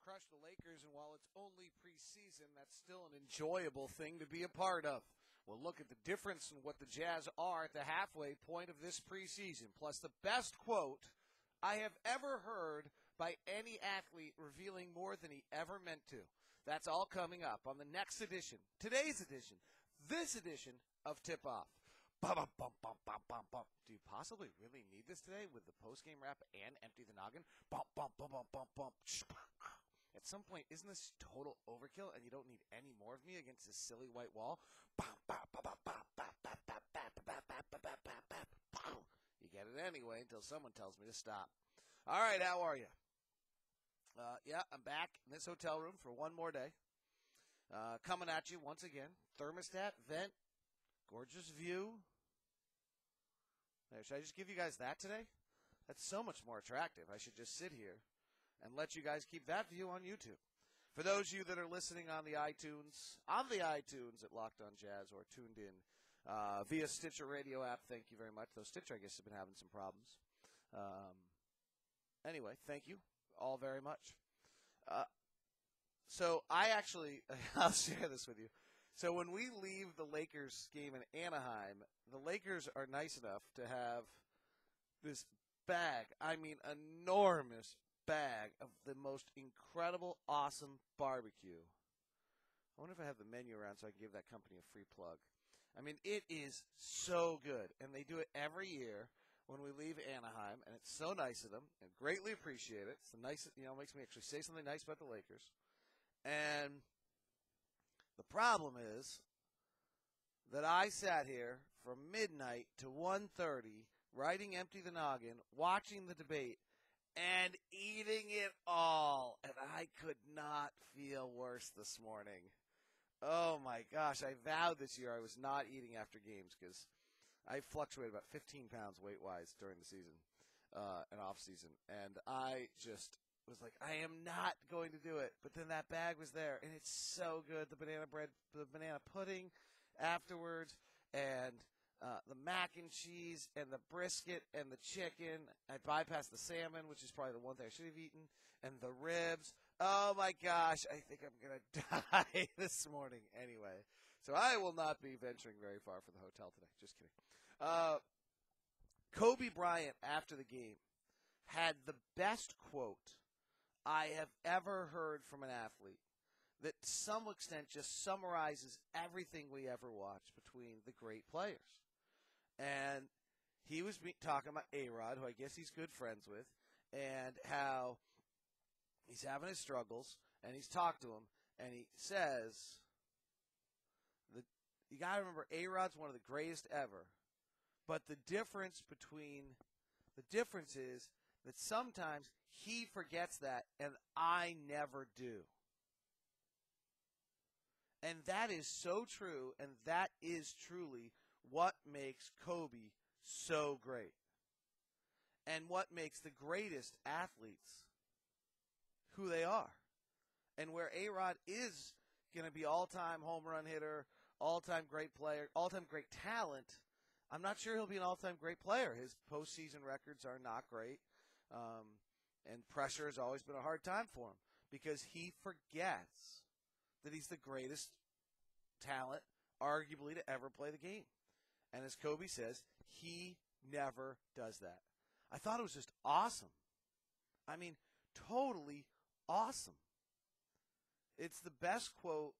crushed the Lakers, and while it's only preseason, that's still an enjoyable thing to be a part of. Well, look at the difference in what the Jazz are at the halfway point of this preseason, plus the best quote I have ever heard by any athlete revealing more than he ever meant to. That's all coming up on the next edition, today's edition, this edition of Tip Off. Bum, bum, bum, bum, bum, bum. Do you possibly really need this today with the post-game rap and Empty the Noggin? Bum, bum, bum, bum, bum, bum. At some point, isn't this total overkill and you don't need any more of me against this silly white wall? You get it anyway until someone tells me to stop. All right, how are you? Yeah, I'm back in this hotel room for one more day. Coming at you once again. Thermostat, vent, gorgeous view. There, should I just give you guys that today? That's so much more attractive. I should just sit here and let you guys keep that view on YouTube. For those of you that are listening on the iTunes at Locked On Jazz or tuned in via Stitcher Radio app, thank you very much. Though Stitcher, I guess, have been having some problems. Anyway, thank you all very much. So I actually, I'll share this with you. So when we leave the Lakers game in Anaheim, the Lakers are nice enough to have this bag, I mean enormous bag of the most incredible, awesome barbecue. I wonder if I have the menu around so I can give that company a free plug. I mean, it is so good, and they do it every year when we leave Anaheim, and it's so nice of them, and greatly appreciate it. It's the nicest, makes me actually say something nice about the Lakers. And the problem is that I sat here from midnight to 1:30, writing Empty the Noggin, watching the debate, and eating it all. And I could not feel worse this morning. Oh, my gosh. I vowed this year I was not eating after games because I fluctuated about 15 pounds weight-wise during the season and off-season. And I just was like, I am not going to do it. But then that bag was there, and it's so good. The banana bread, the banana pudding afterwards, and the mac and cheese, and the brisket, and the chicken. I bypassed the salmon, which is probably the one thing I should have eaten, and the ribs. Oh, my gosh. I think I'm going to die this morning anyway. So I will not be venturing very far from the hotel today. Just kidding. Kobe Bryant, after the game, had the best quote I have ever heard from an athlete that to some extent just summarizes everything we ever watched between the great players. And he was talking about A-Rod, who I guess he's good friends with, and how he's having his struggles, and he's talked to him, and he says that you got to remember A-Rod's one of the greatest ever, but the difference is that sometimes he forgets that, and I never do. And that is so true, and that is truly what makes Kobe so great. And what makes the greatest athletes who they are. And where A-Rod is going to be all-time home run hitter, all-time great player, all-time great talent, I'm not sure he'll be an all-time great player. His postseason records are not great. And pressure has always been a hard time for him because he forgets that he's the greatest talent, arguably, to ever play the game. And as Kobe says, he never does that. I thought it was just awesome. I mean, totally awesome. It's the best quote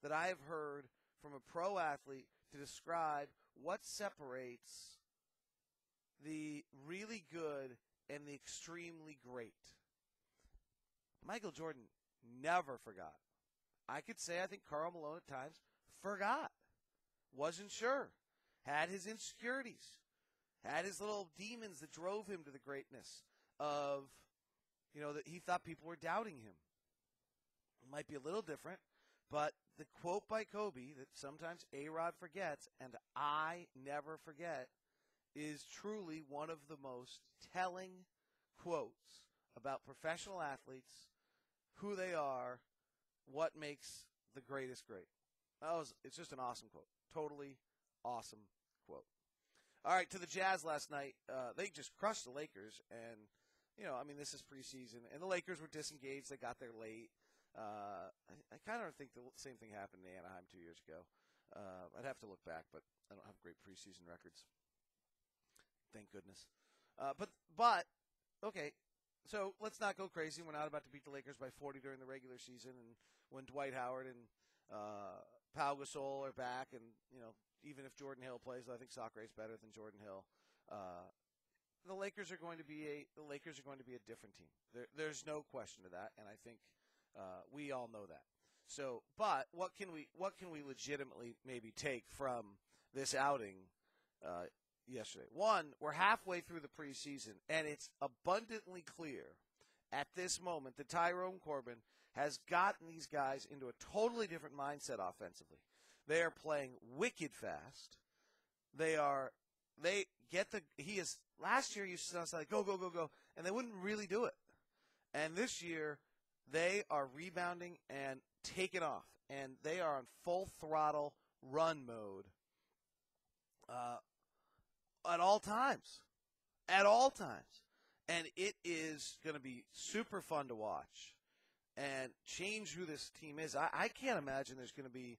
that I have heard from a pro athlete to describe what separates the really good and the extremely great. Michael Jordan never forgot. I could say I think Karl Malone at times forgot. Wasn't sure. Had his insecurities. Had his little demons that drove him to the greatness of, that he thought people were doubting him. It might be a little different, but the quote by Kobe that sometimes A-Rod forgets, and I never forget, is truly one of the most telling quotes about professional athletes, who they are, what makes the greatest great. It's just an awesome quote. Totally awesome quote. All right, to the Jazz last night. They just crushed the Lakers, and I mean, this is preseason, and the Lakers were disengaged. They got there late. I kind of think the same thing happened in Anaheim 2 years ago. I'd have to look back, but I don't have great preseason records. Thank goodness. But okay, so let's not go crazy. We're not about to beat the Lakers by 40 during the regular season, and when Dwight Howard and Pau Gasol are back, and even if Jordan Hill plays, I think Sacre is better than Jordan Hill. The Lakers are going to be a different team. There's no question to that, and I think we all know that. So, but what can we legitimately maybe take from this outing yesterday? One, we're halfway through the preseason, and it's abundantly clear at this moment that Tyrone Corbin has gotten these guys into a totally different mindset offensively. They are playing wicked fast. Last year you saw like go, and they wouldn't really do it. And this year they are rebounding and taking off, and they are on full throttle run mode at all times. And it is going to be super fun to watch and change who this team is. I can't imagine there's going to be,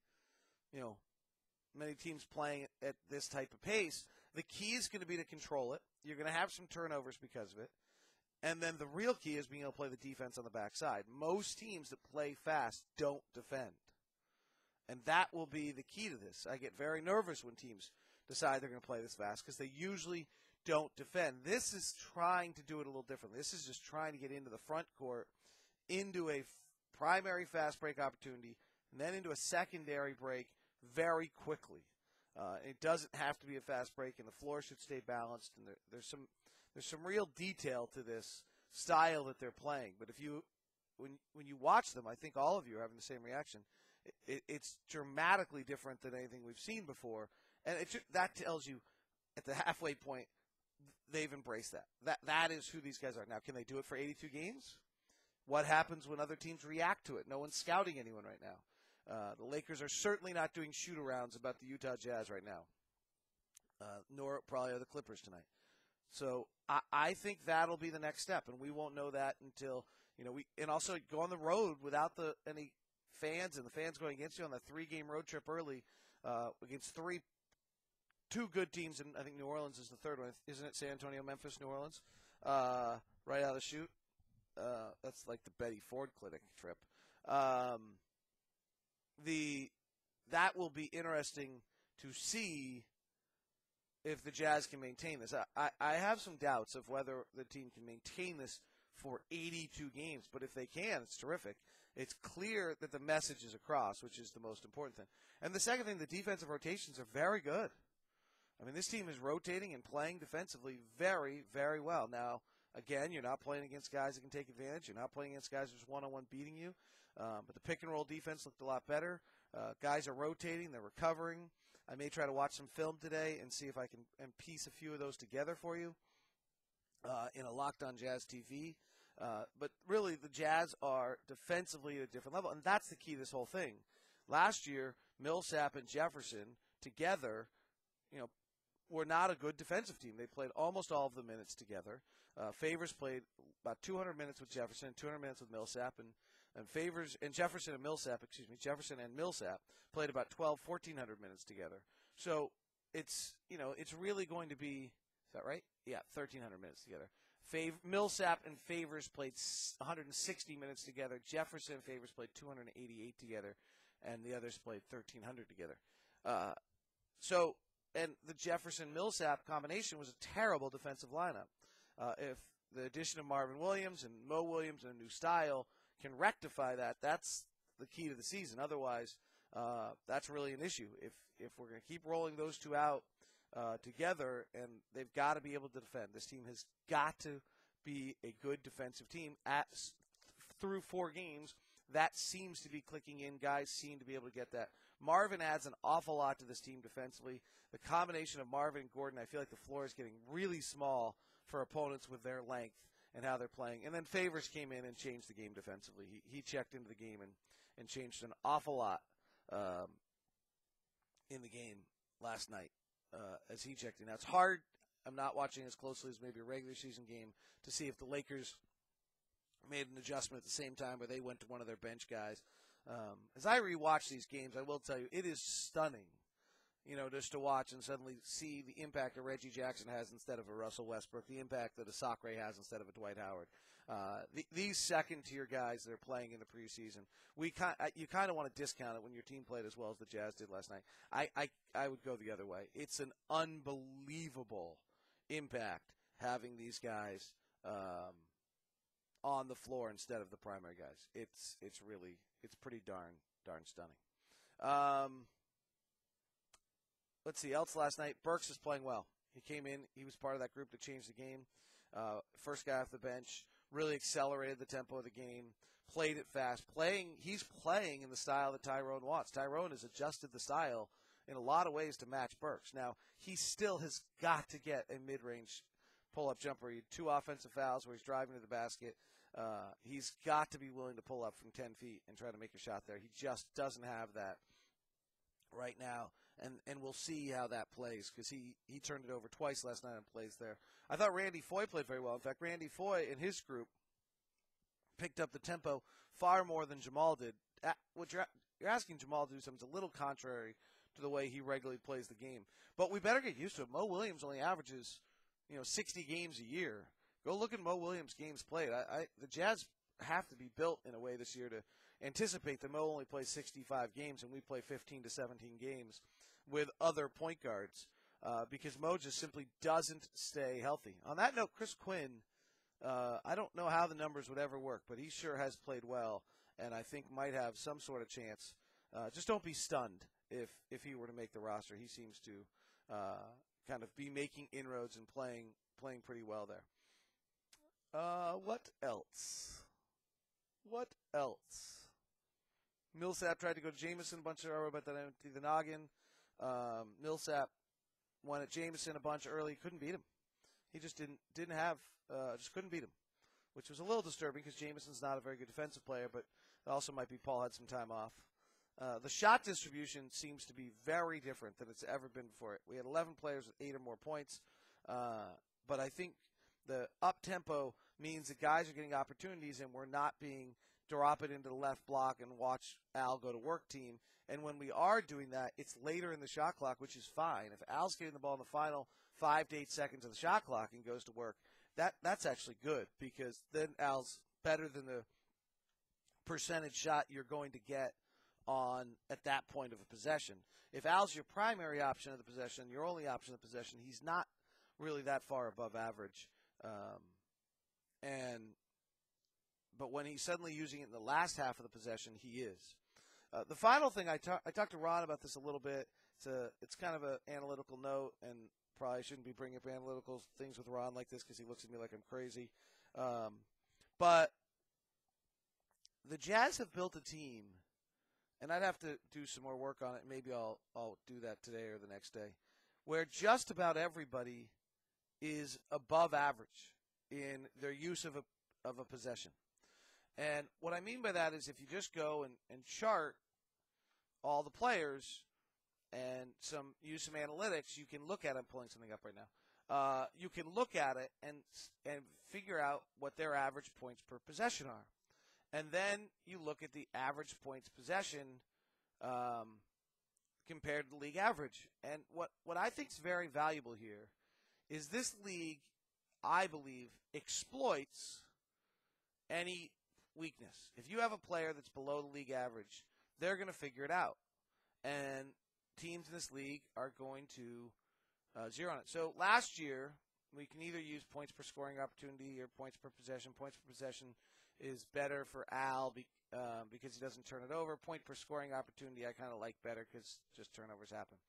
many teams playing at this type of pace. The key is going to be to control it. You're going to have some turnovers because of it. And then the real key is being able to play the defense on the backside. Most teams that play fast don't defend. And that will be the key to this. I get very nervous when teams decide they're going to play this fast because they usually don't defend. This is trying to do it a little differently. This is just trying to get into the front court, into a primary fast break opportunity, and then into a secondary break very quickly. It doesn't have to be a fast break, and the floor should stay balanced. And there's some real detail to this style that they're playing. But when you watch them, I think all of you are having the same reaction. It's dramatically different than anything we've seen before, and that tells you at the halfway point they've embraced that. That is who these guys are. Now, can they do it for 82 games? What happens when other teams react to it? No one's scouting anyone right now. The Lakers are certainly not doing shoot-arounds about the Utah Jazz right now, nor probably are the Clippers tonight. So I think that'll be the next step, and we won't know that until and also go on the road without any fans, and the fans going against you on the 3-game road trip early against two good teams, and I think New Orleans is the third one, isn't it? San Antonio, Memphis, New Orleans, right out of the chute. That's like the Betty Ford Clinic trip. That will be interesting to see if the Jazz can maintain this. I have some doubts of whether the team can maintain this for 82 games, but if they can, it's terrific. It's clear that the message is across, which is the most important thing. And the second thing, the defensive rotations are very good. I mean, this team is rotating and playing defensively very, very well. Now, again, you're not playing against guys that can take advantage. You're not playing against guys who's one-on-one beating you. But the pick-and-roll defense looked a lot better. Guys are rotating. They're recovering. I may try to watch some film today and see if I can piece a few of those together for you in a Locked On Jazz TV. But really, the Jazz are defensively at a different level, and that's the key to this whole thing. Last year, Millsap and Jefferson together, were not a good defensive team. They played almost all of the minutes together. Favors played about 200 minutes with Jefferson, 200 minutes with Millsap, and Jefferson and Millsap played about 1,400 minutes together. So it's really going to be, is that right? Yeah, 1,300 minutes together. Millsap and Favors played 160 minutes together. Jefferson and Favors played 288 together, and the others played 1,300 together. And the Jefferson-Millsap combination was a terrible defensive lineup. If the addition of Marvin Williams and Mo Williams and a new style can rectify that, that's the key to the season. Otherwise, that's really an issue. If we're going to keep rolling those two out together, and they've got to be able to defend. This team has got to be a good defensive team. Through 4 games, that seems to be clicking in. Guys seem to be able to get that. Marvin adds an awful lot to this team defensively. The combination of Marvin and Gordon, I feel like the floor is getting really small for opponents with their length and how they're playing. And then Favors came in and changed the game defensively. He checked into the game and changed an awful lot in the game last night as he checked in. Now, it's hard. I'm not watching as closely as maybe a regular season game to see if the Lakers made an adjustment at the same time where they went to one of their bench guys. As I rewatch these games, I will tell you, it is stunning, just to watch and suddenly see the impact that Reggie Jackson has instead of a Russell Westbrook, the impact that a Sacre has instead of a Dwight Howard. These second-tier guys that are playing in the preseason, you kind of want to discount it when your team played as well as the Jazz did last night. I would go the other way. It's an unbelievable impact having these guys on the floor instead of the primary guys. It's pretty darn stunning. Let's see else last night. Burks is playing well. He came in. He was part of that group that changed the game. First guy off the bench. Really accelerated the tempo of the game. Played it fast. He's playing in the style that Tyrone wants. Tyrone has adjusted the style in a lot of ways to match Burks. Now, he still has got to get a mid-range pull-up jumper. He had 2 offensive fouls where he's driving to the basket. He's got to be willing to pull up from 10 feet and try to make a shot there. He just doesn't have that right now. And we'll see how that plays because he turned it over twice last night and plays there. I thought Randy Foye played very well. In fact, Randy Foye and his group picked up the tempo far more than Jamal did. What you're asking Jamal to do something a little contrary to the way he regularly plays the game. But we better get used to it. Mo Williams only averages 60 games a year. Go look at Mo Williams' games played. The Jazz have to be built in a way this year to anticipate that Mo only plays 65 games and we play 15 to 17 games with other point guards because Mo just simply doesn't stay healthy. On that note, Chris Quinn, I don't know how the numbers would ever work, but he sure has played well and I think might have some sort of chance. Just don't be stunned if he were to make the roster. He seems to kind of be making inroads and playing pretty well there. What else? Millsap tried to go to Jameson a bunch of hours, but then empty the noggin. Millsap went at Jameson a bunch early, couldn't beat him. He just just couldn't beat him, which was a little disturbing because Jameson's not a very good defensive player, but it also might be Paul had some time off. The shot distribution seems to be very different than it's ever been before. We had 11 players with 8 or more points, but I think the up-tempo means that guys are getting opportunities and we're not being drop it into the left block and watch Al go to work team. And when we are doing that, it's later in the shot clock, which is fine. If Al's getting the ball in the final 5 to 8 seconds of the shot clock and goes to work, that's actually good because then Al's better than the percentage shot you're going to get on at that point of a possession. If Al's your primary option of the possession, your only option of the possession, he's not really that far above average. But when he's suddenly using it in the last half of the possession, he is. The final thing, I talked to Ron about this a little bit. It's kind of an analytical note, and probably shouldn't be bringing up analytical things with Ron like this because he looks at me like I'm crazy. But the Jazz have built a team, and I'd have to do some more work on it. Maybe I'll do that today or the next day, where just about everybody is above average in their use of a possession. And what I mean by that is if you just go and chart all the players and use some analytics, you can look at it. I'm pulling something up right now. You can look at it and figure out what their average points per possession are. And then you look at the average points possession compared to the league average. And what I think is very valuable here is this league, I believe, exploits any weakness. If you have a player that's below the league average, they're going to figure it out. And teams in this league are going to zero on it. So last year, we can either use points per scoring opportunity or points per possession. Points per possession is better for Al because he doesn't turn it over. Point per scoring opportunity I kind of like better because just turnovers happen.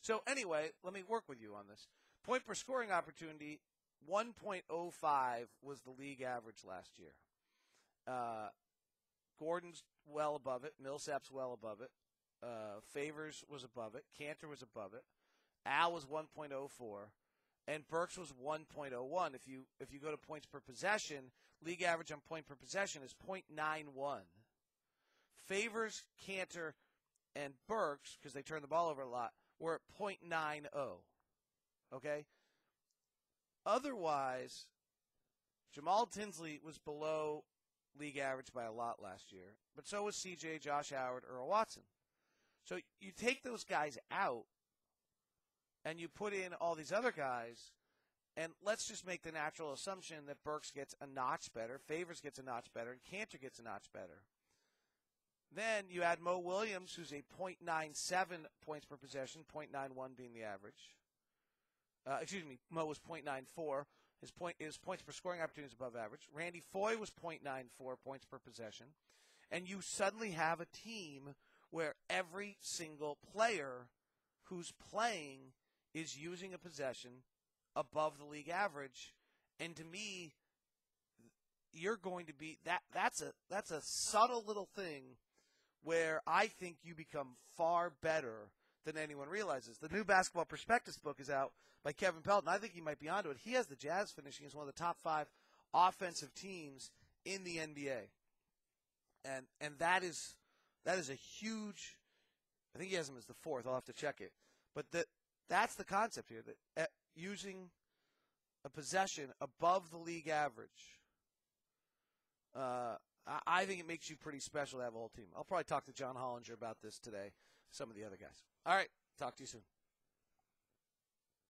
So anyway, let me work with you on this. Point per scoring opportunity, 1.05 was the league average last year. Gordon's well above it. Millsap's well above it. Favors was above it. Cantor was above it. Al was 1.04. And Burks was 1.01. If you go to points per possession, league average on point per possession is 0.91. Favors, Cantor, and Burks, because they turn the ball over a lot, were at 0.90. Okay? Otherwise, Jamal Tinsley was below league average by a lot last year, but so was CJ, Josh Howard, Earl Watson. So you take those guys out and you put in all these other guys, and let's just make the natural assumption that Burks gets a notch better, Favors gets a notch better, and Cantor gets a notch better. Then you add Mo Williams, who's a .97 points per possession, .91 being the average. Mo was .94. His points per scoring opportunity is above average. Randy Foye was .94 points per possession. And you suddenly have a team where every single player who's playing is using a possession above the league average. And to me, you're going to be that's a subtle little thing where I think you become far better than anyone realizes. The new Basketball Prospectus book is out by Kevin Pelton. I think he might be onto it. He has the Jazz finishing as one of the top 5 offensive teams in the NBA. And that is a huge – I think he has them as the 4th. I'll have to check it. But that's the concept here, that using a possession above the league average, I think it makes you pretty special to have a whole team. I'll probably talk to John Hollinger about this today, some of the other guys. All right, talk to you soon.